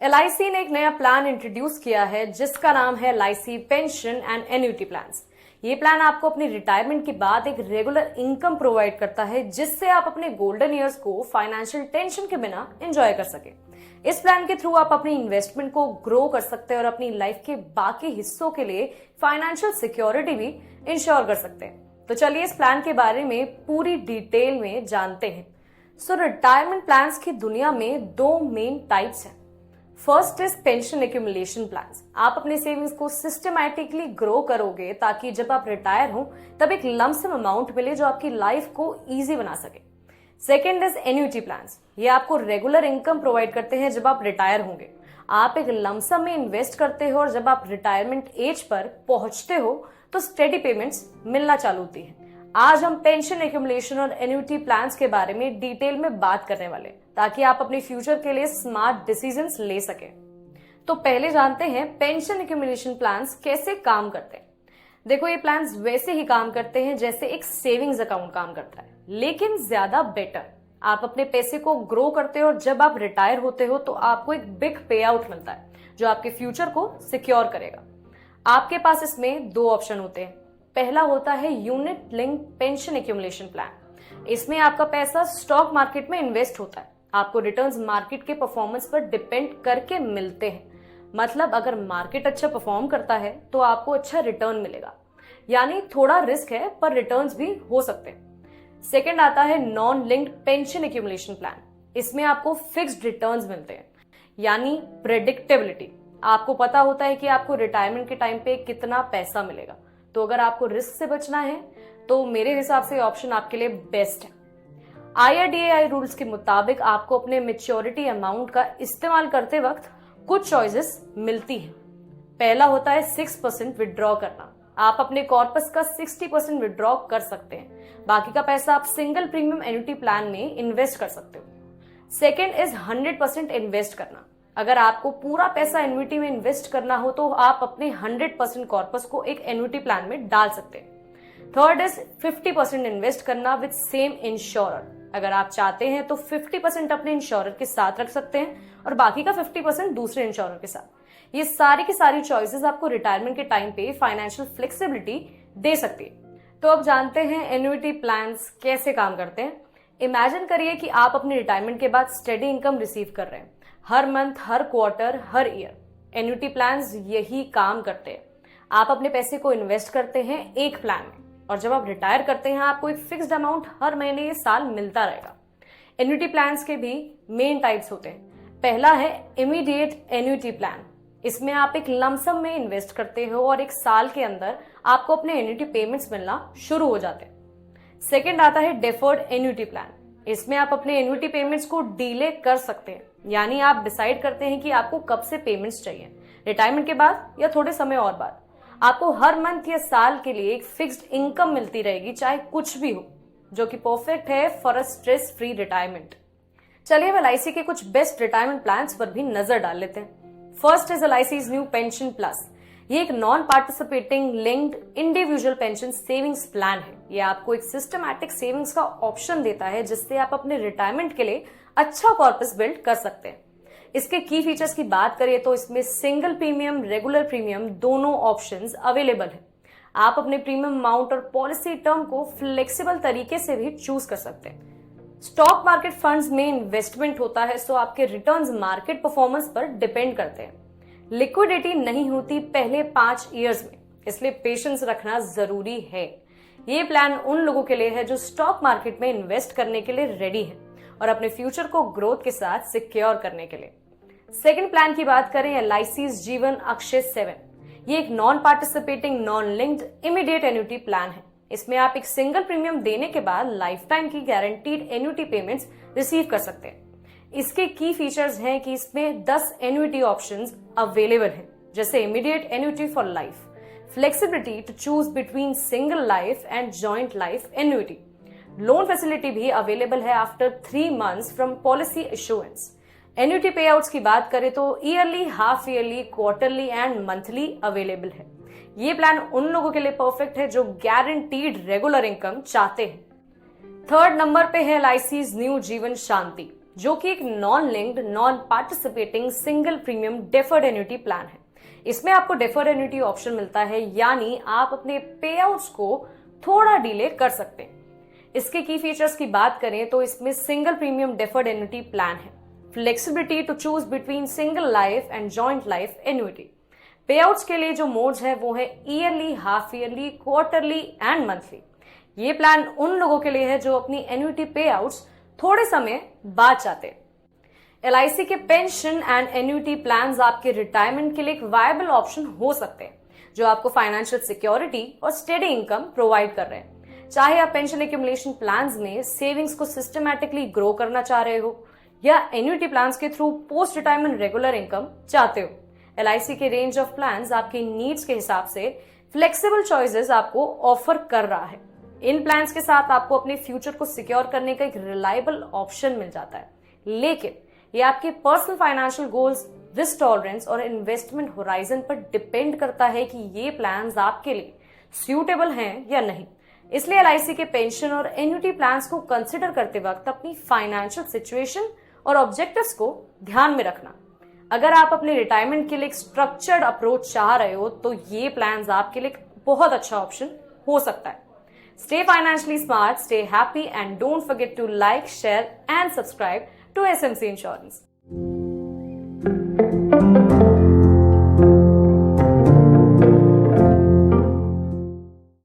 LIC ने एक नया प्लान इंट्रोड्यूस किया है जिसका नाम है LIC pension and annuity plans. ये प्लान आपको अपनी रिटायरमेंट के बाद एक रेगुलर इनकम प्रोवाइड करता है जिससे आप अपने गोल्डन ईयर्स को फाइनेंशियल टेंशन के बिना एंजॉय कर सके। इस प्लान के थ्रू आप अपनी इन्वेस्टमेंट को ग्रो कर सकते हैं और अपनी लाइफ के बाकी हिस्सों के लिए फाइनेंशियल सिक्योरिटी भी इंश्योर कर सकते हैं। तो चलिए इस प्लान के बारे में पूरी डिटेल में जानते हैं। रिटायरमेंट प्लान्स की दुनिया में दो मेन टाइप्स हैं। First is pension accumulation plans. आप अपने सेविंग्स को सिस्टमैटिकली ग्रो करोगे ताकि जब आप रिटायर हो तब एक लमसम अमाउंट मिले जो आपकी लाइफ को इजी बना सके। Second is annuity plans. ये आपको रेगुलर इनकम प्रोवाइड करते हैं जब आप रिटायर होंगे। आप एक लमसम में इन्वेस्ट करते हो और जब आप रिटायरमेंट एज पर पहुंचते हो तो स्टेडी पेमेंट्स मिलना चालू होती है। आज हम पेंशन एक्यूमुलेशन और एन्युटी प्लान्स के बारे में डिटेल में बात करने वाले ताकि आप अपने फ्यूचर के लिए स्मार्ट डिसीजंस ले सकें। तो पहले जानते हैं पेंशन एक्यूमुलेशन प्लान्स कैसे काम करते हैं। देखो, ये प्लान्स वैसे ही काम करते हैं जैसे एक सेविंग्स अकाउंट काम करता है, लेकिन ज्यादा बेटर। आप अपने पैसे को ग्रो करते हो और जब आप रिटायर होते हो तो आपको एक बिग पे आउट मिलता है जो आपके फ्यूचर को सिक्योर करेगा। आपके पास इसमें दो ऑप्शन होते हैं। पहला होता है unit link pension accumulation plan. इसमें आपका पैसा स्टॉक मार्केट में इन्वेस्ट होता है। आपको रिटर्न्स मार्केट के परफॉर्मेंस पर डिपेंड करके मिलते हैं। मतलब अगर मार्केट अच्छा परफॉर्म करता है तो आपको अच्छा रिटर्न मिलेगा, यानी थोड़ा रिस्क है पर रिटर्न्स भी हो सकते हैं। सेकंड आता है non linked pension accumulation plan. इसमें आपको फिक्स्ड रिटर्न्स मिलते हैं, यानी प्रेडिक्टेबिलिटी। आपको पता होता है कि आपको रिटायरमेंट के टाइम पे कितना पैसा मिलेगा। तो अगर आपको रिस्क से बचना है तो मेरे हिसाब से ऑप्शन आपके लिए बेस्ट है। IRDAI रूल्स के मुताबिक आपको अपने मेच्योरिटी अमाउंट का इस्तेमाल करते वक्त कुछ चॉइसेस मिलती हैं। पहला होता है 6% विड्रॉ करना। आप अपने कॉर्पस का 60% विड्रॉ कर सकते हैं। बाकी का पैसा आप सिंगल प्रीमियम एन्युटी प्लान में इन्वेस्ट कर सकते हो। सेकेंड इज 100% इन्वेस्ट करना। अगर आपको पूरा पैसा एन्युटी में इन्वेस्ट करना हो तो आप अपने 100% कॉर्पस को एक एन्युटी प्लान में डाल सकते हैं। थर्ड इज 50% इन्वेस्ट करना विद सेम इंश्योरर। अगर आप चाहते हैं तो 50% अपने इंश्योरर के साथ रख सकते हैं और बाकी का 50% दूसरे इंश्योरर के साथ। ये सारी की सारी चॉइसेस आपको रिटायरमेंट के टाइम पे फाइनेंशियल फ्लेक्सिबिलिटी दे सकती है। तो अब जानते हैं एन्युटी प्लान्स कैसे काम करते हैं। इमेजिन करिए कि आप अपने रिटायरमेंट के बाद स्टेडी इनकम रिसीव कर रहे हैं, हर मंथ, हर क्वार्टर, हर ईयर। एन्युटी प्लान्स यही काम करते हैं। आप अपने पैसे को इन्वेस्ट करते हैं एक प्लान में और जब आप रिटायर करते हैं आपको एक फिक्स्ड अमाउंट हर महीने या साल मिलता रहेगा। एन्युटी प्लान्स के भी मेन टाइप्स होते हैं। पहला है इमीडिएट एन्युटी प्लान। इसमें आप एक लमसम में इन्वेस्ट करते हो और एक साल के अंदर आपको अपने एन्युटी पेमेंट्स मिलना शुरू हो जाते हैं। सेकेंड आता है डेफर्ड एन्युटी प्लान। इसमें आप अपने एन्युटी पेमेंट्स को डिले कर सकते हैं, यानी आप डिसाइड करते हैं कि आपको कब से पेमेंट्स चाहिए, रिटायरमेंट के बाद या थोड़े समय और बाद। आपको हर मंथ या साल के लिए एक फिक्स्ड इनकम मिलती रहेगी, चाहे कुछ भी हो, जो कि परफेक्ट है for a stress free retirement. चलिए अब LIC के कुछ बेस्ट रिटायरमेंट प्लान्स पर भी नजर डाल लेते हैं। First is LIC's new pension plus. ये एक non participating linked individual pension savings plan है। ये आपको एक सिस्टमैटिक सेविंग्स का ऑप्शन देता है जिससे आप अपने रिटायरमेंट के लिए अच्छा कॉर्पस बिल्ड कर सकते हैं। इसके की फीचर्स की बात करें तो इसमें सिंगल प्रीमियम, रेगुलर प्रीमियम दोनों ऑप्शंस अवेलेबल है। आप अपने प्रीमियम अमाउंट और पॉलिसी टर्म को फ्लेक्सिबल तरीके से भी चूज कर सकते हैं। स्टॉक मार्केट फंड्स में इन्वेस्टमेंट होता है सो आपके रिटर्न्स मार्केट परफॉर्मेंस पर डिपेंड करते हैं। लिक्विडिटी नहीं होती पहले 5 इयर्स में, इसलिए पेशेंस रखना जरूरी है। ये प्लान उन लोगों के लिए है जो स्टॉक मार्केट में इन्वेस्ट करने के लिए रेडी है और अपने फ्यूचर को ग्रोथ के साथ सिक्योर करने के लिए। सेकंड प्लान की बात करें LIC's जीवन अक्षय 7। ये एक non participating, non linked immediate annuity plan है। इसमें आप एक सिंगल प्रीमियम देने के बाद लाइफ टाइम की गारंटीड एन्युटी पेमेंट्स रिसीव कर सकते हैं। इसके की फीचर्स हैं कि इसमें 10 एन्युटी ऑप्शंस अवेलेबल हैं, जैसे immediate annuity for life, flexibility to choose between single life and joint life annuity. Loan facility भी अवेलेबल है after 3 months from policy issuance. Annuity payouts की बात करें तो yearly, half yearly, quarterly and monthly available है। ये plan उन लोगों के लिए परफेक्ट है जो गारंटीड रेगुलर इनकम चाहते हैं। थर्ड नंबर पे है LIC's न्यू जीवन शांति। जो कि एक non linked non participating single premium deferred annuity plan है। इसमें आपको डेफर्ड एन्युटी ऑप्शन मिलता है, यानी आप अपने पे आउट्स को थोड़ा डिले कर सकते हैं। इसके की फीचर्स की बात करें तो इसमें single premium deferred annuity plan है, flexibility to choose between single life and joint life annuity. Payouts के लिए जो मोड्स है वो है yearly, half yearly, quarterly and monthly. ये प्लान उन लोगों के लिए है जो अपनी एन्युटी पे आउट्स थोड़े समय बाद चाहते हैं। LIC के पेंशन एंड एन्युटी प्लान्स आपके रिटायरमेंट के लिए एक वायबल ऑप्शन हो सकते हैं, जो आपको फाइनेंशियल सिक्योरिटी और स्टेडी इनकम प्रोवाइड कर रहे हैं। चाहे आप पेंशन एक्यूमुलेशन प्लान्स में सेविंग्स को सिस्टमैटिकली ग्रो करना चाह रहे हो या एन्युटी प्लान्स के through post retirement regular income चाहते हो, LIC के रेंज ऑफ प्लान्स आपकी नीड्स के हिसाब से फ्लेक्सिबल चॉइसेस आपको ऑफर कर रहा है। इन प्लान्स के साथ आपको अपने फ्यूचर को सिक्योर करने का एक रिलायबल ऑप्शन मिल जाता है, लेकिन ये आपके personal financial goals, risk tolerance और इन्वेस्टमेंट होराइजन पर डिपेंड करता है कि ये प्लान्स आपके लिए सूटेबल हैं या नहीं। इसलिए LIC के पेंशन और एन्युटी प्लान्स को कंसिडर करते वक्त अपनी फाइनेंशियल सिचुएशन और ऑब्जेक्टिव्स को ध्यान में रखना। अगर आप अपने रिटायरमेंट के लिए एक स्ट्रक्चर्ड अप्रोच चाह रहे हो तो ये प्लान्स आपके लिए एक बहुत अच्छा ऑप्शन हो सकता है। Stay financially smart, stay happy, and don't forget to like, share, and subscribe to SMC Insurance.